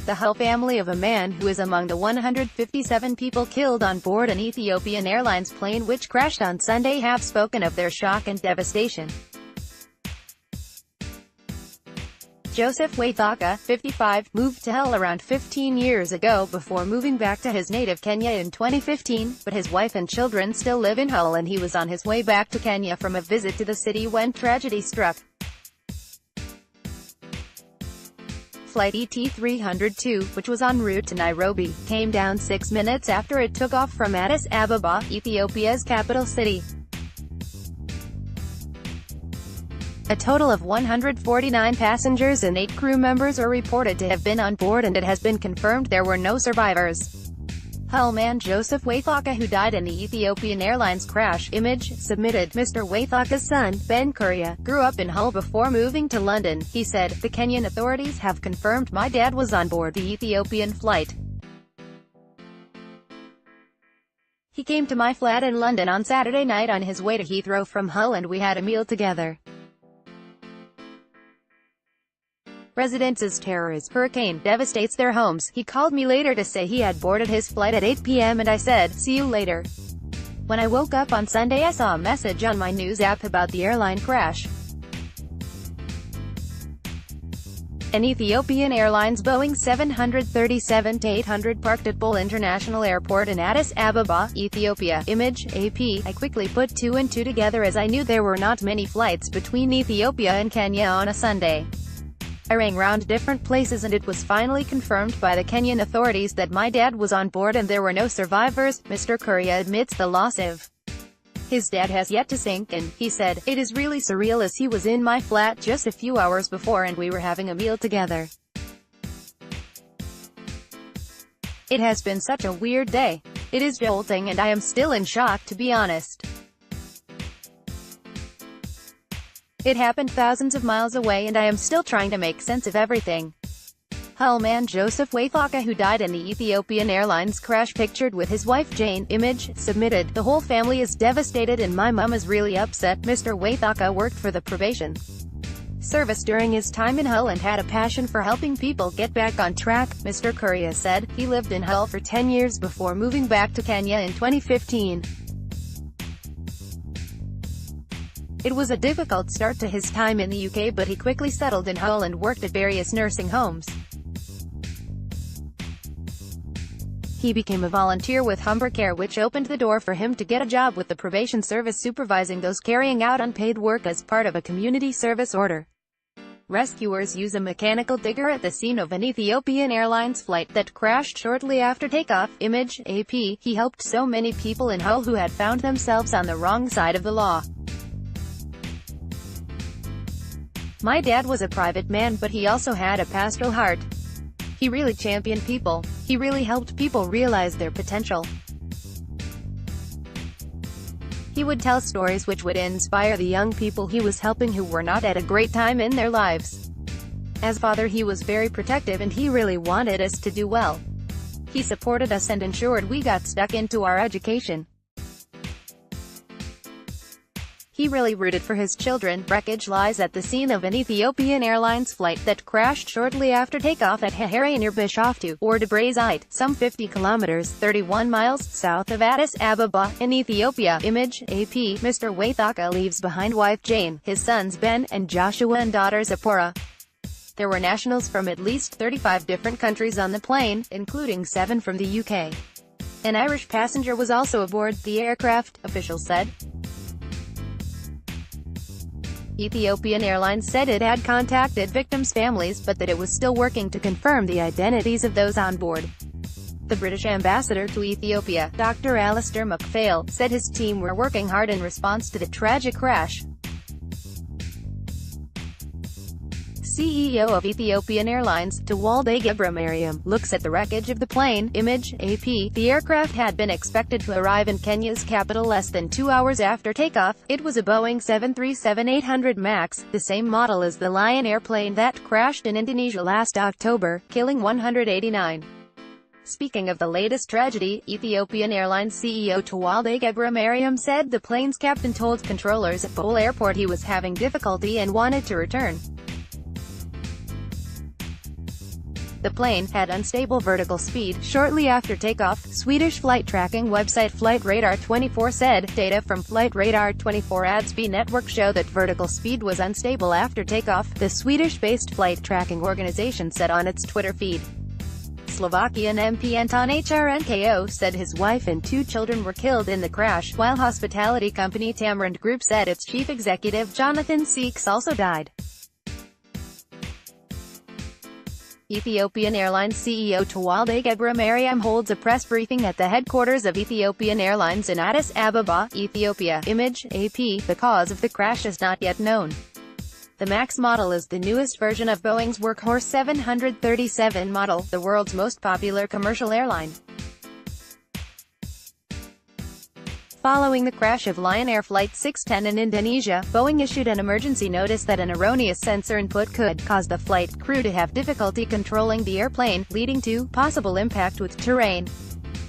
The Hull family of a man who is among the 157 people killed on board an Ethiopian Airlines plane which crashed on Sunday have spoken of their shock and devastation. Joseph Waithaka, 55, moved to Hull around 15 years ago before moving back to his native Kenya in 2015, but his wife and children still live in Hull and he was on his way back to Kenya from a visit to the city when tragedy struck. Flight ET-302, which was en route to Nairobi, came down 6 minutes after it took off from Addis Ababa, Ethiopia's capital city. A total of 149 passengers and 8 crew members are reported to have been on board and it has been confirmed there were no survivors. Hull man Joseph Waithaka, who died in the Ethiopian Airlines crash, image submitted. Mr. Waithaka's son, Ben Kuria, grew up in Hull before moving to London. He said, "The Kenyan authorities have confirmed my dad was on board the Ethiopian flight. He came to my flat in London on Saturday night on his way to Heathrow from Hull and we had a meal together. Residents as terrorist hurricane devastates their homes. He called me later to say he had boarded his flight at 8 p.m. and I said, see you later. When I woke up on Sunday I saw a message on my news app about the airline crash. An Ethiopian Airlines Boeing 737-800 parked at Bole International Airport in Addis Ababa, Ethiopia. Image, AP. I quickly put 2 and 2 together as I knew there were not many flights between Ethiopia and Kenya on a Sunday. I rang round different places and it was finally confirmed by the Kenyan authorities that my dad was on board and there were no survivors." Mr. Kuria admits the loss of his dad has yet to sink in. He said, "It is really surreal as he was in my flat just a few hours before and we were having a meal together. It has been such a weird day. It is jolting and I am still in shock, to be honest. It happened thousands of miles away and I am still trying to make sense of everything." Hull man Joseph Waithaka, who died in the Ethiopian Airlines crash, pictured with his wife Jane, image submitted. "The whole family is devastated and my mum is really upset." Mr. Waithaka worked for the probation service during his time in Hull and had a passion for helping people get back on track. Mr. Kuria said, he lived in Hull for 10 years before moving back to Kenya in 2015. It was a difficult start to his time in the UK but he quickly settled in Hull and worked at various nursing homes. He became a volunteer with Humber Care, which opened the door for him to get a job with the probation service supervising those carrying out unpaid work as part of a community service order. Rescuers use a mechanical digger at the scene of an Ethiopian Airlines flight that crashed shortly after takeoff. Image, AP. He helped so many people in Hull who had found themselves on the wrong side of the law. My dad was a private man but he also had a pastoral heart. He really championed people. He really helped people realize their potential. He would tell stories which would inspire the young people he was helping who were not at a great time in their lives. As father he was very protective and he really wanted us to do well. He supported us and ensured we got stuck into our education. He really rooted for his children." Wreckage lies at the scene of an Ethiopian Airlines flight that crashed shortly after takeoff at Haharé near Bishoftu, or Debre, some 50 kilometers 31 miles south of Addis Ababa, in Ethiopia. Image, AP. Mr. Waithaka leaves behind wife Jane, his sons Ben and Joshua and daughter Zipporah. There were nationals from at least 35 different countries on the plane, including 7 from the UK. An Irish passenger was also aboard the aircraft, officials said. Ethiopian Airlines said it had contacted victims' families, but that it was still working to confirm the identities of those on board. The British ambassador to Ethiopia, Dr. Alistair MacPhail, said his team were working hard in response to the tragic crash. CEO of Ethiopian Airlines, Tewolde Gebremeryem, looks at the wreckage of the plane. Image, AP. The aircraft had been expected to arrive in Kenya's capital less than 2 hours after takeoff. It was a Boeing 737-800 MAX, the same model as the Lion airplane that crashed in Indonesia last October, killing 189. Speaking of the latest tragedy, Ethiopian Airlines CEO Tewolde Gebremeryem said the plane's captain told controllers at Bole Airport he was having difficulty and wanted to return. The plane had unstable vertical speed shortly after takeoff, Swedish flight tracking website Flight Radar 24 said. Data from Flight Radar 24 ADSB network show that vertical speed was unstable after takeoff, the Swedish-based flight tracking organization said on its Twitter feed. Slovakian MP Anton Hrnko said his wife and 2 children were killed in the crash, while hospitality company Tamarind Group said its chief executive Jonathan Seeks also died. Ethiopian Airlines CEO Tewolde Gebre Mariam holds a press briefing at the headquarters of Ethiopian Airlines in Addis Ababa, Ethiopia. Image, AP. The cause of the crash is not yet known. The MAX model is the newest version of Boeing's workhorse 737 model, the world's most popular commercial airline. Following the crash of Lion Air Flight 610 in Indonesia, Boeing issued an emergency notice that an erroneous sensor input could cause the flight crew to have difficulty controlling the airplane, leading to possible impact with terrain.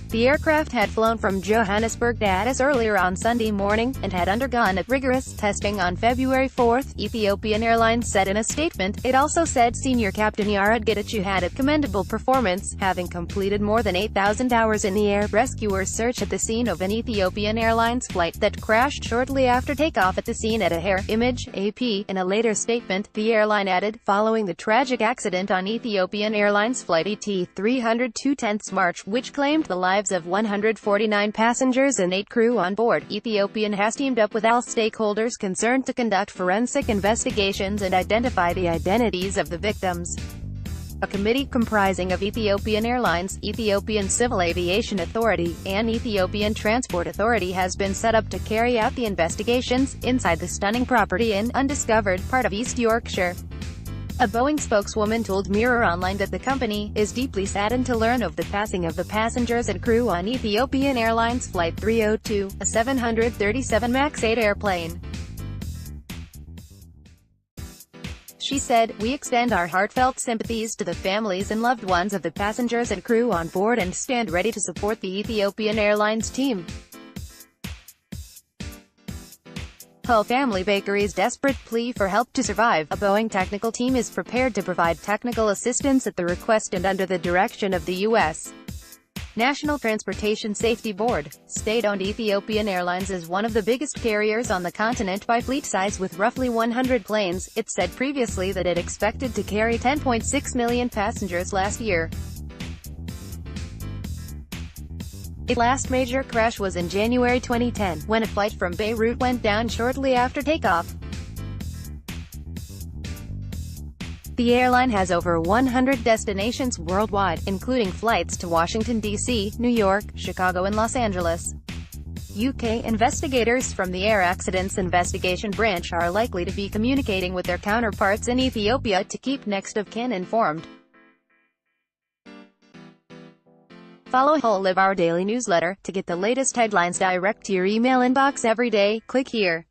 The aircraft had flown from Johannesburg to Addis earlier on Sunday morning, and had undergone rigorous testing on February 4, Ethiopian Airlines said in a statement. It also said Senior Captain Yared Getachew had a commendable performance, having completed more than 8,000 hours in the air. Rescuers search at the scene of an Ethiopian Airlines flight that crashed shortly after takeoff at the scene at a hair. Image, AP. In a later statement, the airline added, following the tragic accident on Ethiopian Airlines flight ET-302 10th March, which claimed the lives of 149 passengers and 8 crew on board, Ethiopian has teamed up with all stakeholders concerned to conduct forensic investigations and identify the identities of the victims. A committee comprising of Ethiopian Airlines, Ethiopian Civil Aviation Authority, and Ethiopian Transport Authority has been set up to carry out the investigations inside the stunning property in undiscovered part of East Yorkshire. A Boeing spokeswoman told Mirror Online that the company is deeply saddened to learn of the passing of the passengers and crew on Ethiopian Airlines Flight 302, a 737 MAX 8 airplane. She said, "We extend our heartfelt sympathies to the families and loved ones of the passengers and crew on board and stand ready to support the Ethiopian Airlines team." Hull Family Bakery's desperate plea for help to survive. A Boeing technical team is prepared to provide technical assistance at the request and under the direction of the U.S. National Transportation Safety Board. State-owned Ethiopian Airlines is one of the biggest carriers on the continent by fleet size with roughly 100 planes. It said previously that it expected to carry 10.6 million passengers last year. Its last major crash was in January 2010, when a flight from Beirut went down shortly after takeoff. The airline has over 100 destinations worldwide, including flights to Washington, D.C., New York, Chicago and Los Angeles. UK investigators from the Air Accidents Investigation Branch are likely to be communicating with their counterparts in Ethiopia to keep next of kin informed. Follow Hull Live, our daily newsletter, to get the latest headlines direct to your email inbox every day. Click here.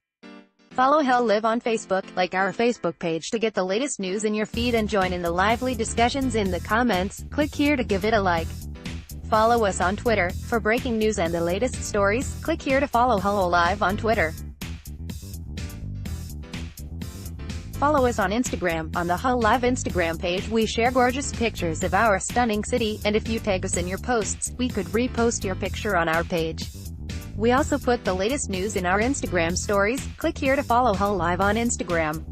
Follow Hull Live on Facebook, like our Facebook page to get the latest news in your feed and join in the lively discussions in the comments. Click here to give it a like. Follow us on Twitter. For breaking news and the latest stories, click here to follow Hull Live on Twitter. Follow us on Instagram. On the Hull Live Instagram page we share gorgeous pictures of our stunning city, and if you tag us in your posts, we could repost your picture on our page. We also put the latest news in our Instagram stories. Click here to follow Hull Live on Instagram.